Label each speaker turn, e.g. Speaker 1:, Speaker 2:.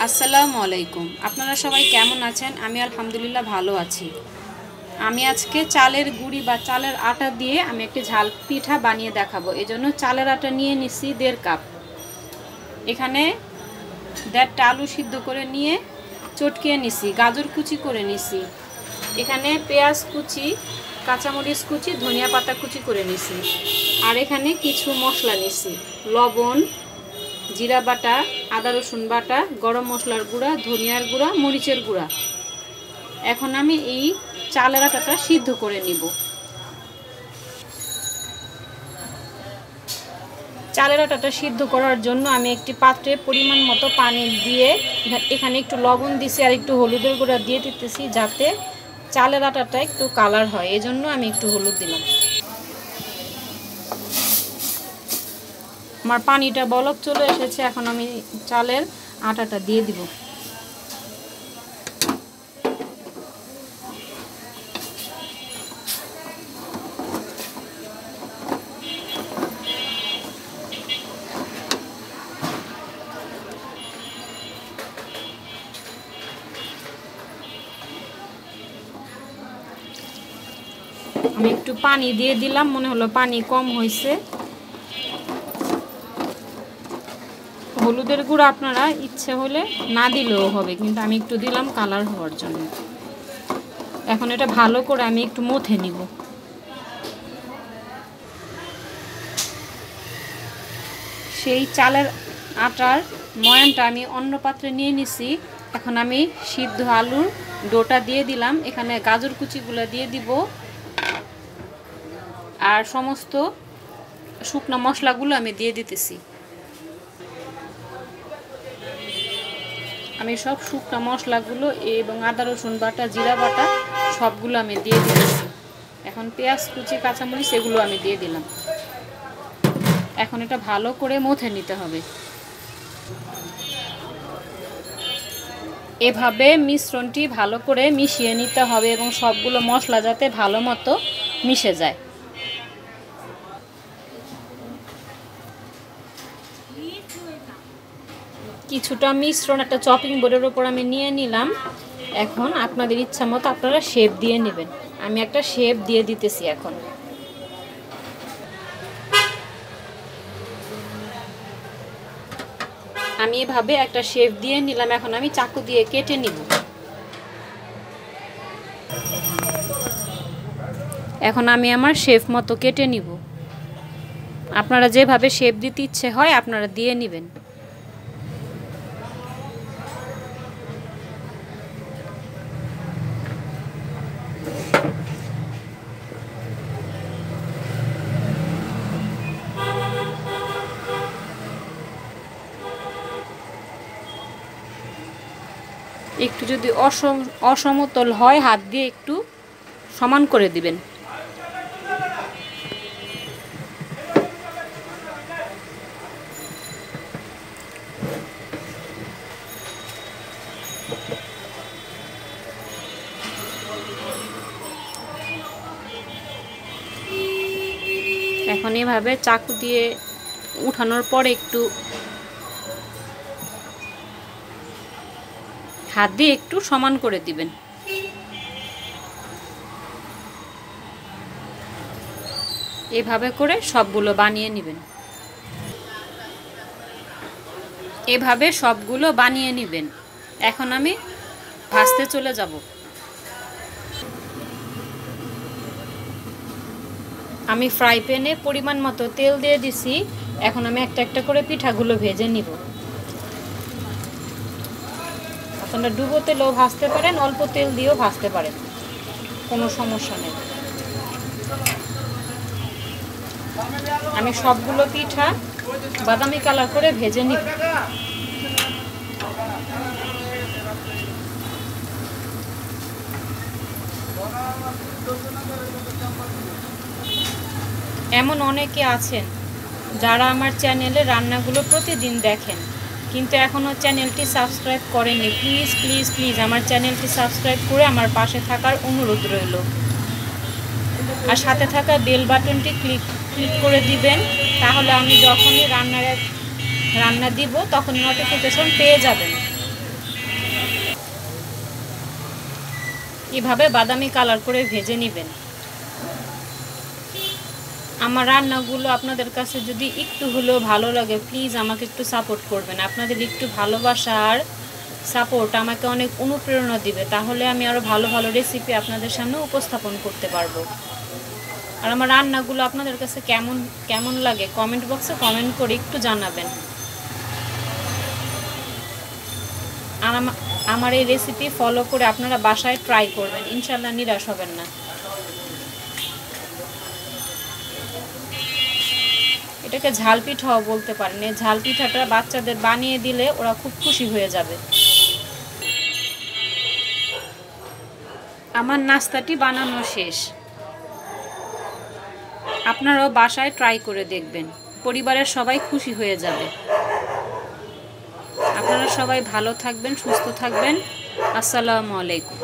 Speaker 1: আসসালামু আলাইকুম। আপনারা সবাই কেমন আছেন? আমি আলহামদুলিল্লাহ ভালো আছি। আমি আজকে চালের গুঁড়ি বা চালের আটা দিয়ে আমি একটি ঝাল পিঠা বানিয়ে দেখাবো। এজন্য চালের আটা নিয়ে নিচ্ছি 1.5 কাপ। এখানে 1.5টা আলু সিদ্ধ করে নিয়ে চটকিয়ে নিছি, গাজর কুচি করে নিছি। এখানে পেঁয়াজ কুচি, কাঁচামরিচ কুচি, ধনিয়া পাতা কুচি করে নিছি। আর এখানে কিছু মশলা নিছি, লবণ, জিরা বাটা, আদা রসুন বাটা, গরম মশলার গুঁড়া, ধনিয়ার গুঁড়া, মরিচের গুঁড়া। এখন আমি এই চালের আটাটা সিদ্ধ করে নিব। চালের আটাটা সিদ্ধ করার জন্য আমি একটি পাত্রে পরিমাণ মতো পানি দিয়ে এখানে একটু লবণ দিছি আর একটু হলুদের গুঁড়া দিয়ে দিতেছি, যাতে চালের আটাটা একটু কালার হয়। এজন্য আমি একটু হলুদ দিলাম। আমার পানিটা বলক চলে এসেছে, এখন আমি চালের আটাটা দিয়ে দিব। আমি একটু পানি দিয়ে দিলাম, মনে হলো পানি কম হয়েছে। হলুদের গুঁড়া আপনারা ইচ্ছে হলে না দিলেও হবে, কিন্তু আমি একটু দিলাম কালার হওয়ার জন্য। এখন এটা ভালো করে আমি একটু মথে নিব। সেই চালের আটার ময়ানটা আমি অন্য পাত্রে নিয়ে নিছি। এখন আমি সিদ্ধ আলুর ডোটা দিয়ে দিলাম, এখানে গাজর কুচিগুলো দিয়ে দিব আর সমস্ত শুকনো মশলাগুলো আমি দিয়ে দিতেছি। আমি সব শুকনো মশলাগুলো এবং আদা রসুন বাটা, জিরা বাটা সবগুলো আমি দিয়ে দিতেছি। এখন পেঁয়াজ কুচি, কাঁচামরিচ এগুলো আমি দিয়ে দিলাম। এখন এটা ভালো করে মথে নিতে হবে। এভাবে মিশ্রণটি ভালো করে মিশিয়ে নিতে হবে এবং সবগুলো মশলা যাতে ভালো মতো মিশে যায়। কিছুটা মিশ্রণ একটা চপিং বোর্ডের উপর আমি নিয়ে নিলাম। এখন আপনাদের ইচ্ছা মতো আপনারা শেপ দিয়ে নেবেন। আমি একটা শেপ দিয়ে দিতেছি। এখন আমি এভাবে একটা শেপ দিয়ে নিলাম। এখন আমি চাকু দিয়ে কেটে নিব। এখন আমি আমার শেপ মতো কেটে নিব। আপনারা যেভাবে শেপ দিতে ইচ্ছে হয় আপনারা দিয়ে নেবেন। একটু যদি অসমতল হয় হাত দিয়ে একটু সমান করে দিবেন। এখন এভাবে চাকু দিয়ে উঠানোর পরে একটু হাত দিয়ে একটু সমান করে দিবেন। এভাবে করে সবগুলো বানিয়ে নেবেন। এভাবে সবগুলো বানিয়ে নেবেন। এখন আমি ভাজতে চলে যাব। আমি ফ্রাই প্যানে পরিমাণ মতো তেল দিয়ে দিছি। এখন আমি একটা একটা করে পিঠাগুলো ভেজে নিব। আপনারা ডুবো তেলেও ভাজতে পারেন, অল্প তেল দিয়েও ভাজতে পারেন, কোনো সমস্যা নেই। আমি সবগুলো পিঠা বাদামি কালার করে ভেজে নিব। এমন অনেকে আছেন যারা আমার চ্যানেলে রান্নাগুলো প্রতিদিন দেখেন, কিন্তু এখনও চ্যানেলটি সাবস্ক্রাইব করেননি। প্লিজ প্লিজ প্লিজ আমার চ্যানেলটি সাবস্ক্রাইব করে আমার পাশে থাকার অনুরোধ রইল। আর সাথে থাকা বেল বাটনটি ক্লিক করে দিবেন, তাহলে আমি যখনই রান্না দিব তখনই নোটিফিকেশন পেয়ে যাবেন। এভাবে বাদামি কালার করে ভেজে নেবেন। আমার রান্নাগুলো আপনাদের কাছে যদি একটু হলেও ভালো লাগে, প্লিজ আমাকে একটু সাপোর্ট করবেন। আপনাদের একটু ভালোবাসা আর সাপোর্ট আমাকে অনেক অনুপ্রেরণা দিবে, তাহলে আমি আরও ভালো ভালো রেসিপি আপনাদের সামনে উপস্থাপন করতে পারবো। আর আমার রান্নাগুলো আপনাদের কাছে কেমন কেমন লাগে কমেন্ট বক্সে কমেন্ট করে একটু জানাবেন। আর আমার এই রেসিপি ফলো করে আপনারা বাসায় ট্রাই করবেন, ইনশাল্লাহ নিরাশ হবেন না। এটাকে ঝাল পিঠাও বলতে পারেন। এই ঝাল পিঠাটা বাচ্চাদের বানিয়ে দিলে ওরা খুব খুশি হয়ে যাবে। আমার নাস্তাটি বানানো শেষ। আপনারাও বাসায় ট্রাই করে দেখবেন, পরিবারের সবাই খুশি হয়ে যাবে। আপনারা সবাই ভালো থাকবেন, সুস্থ থাকবেন। আসসালামু আলাইকুম।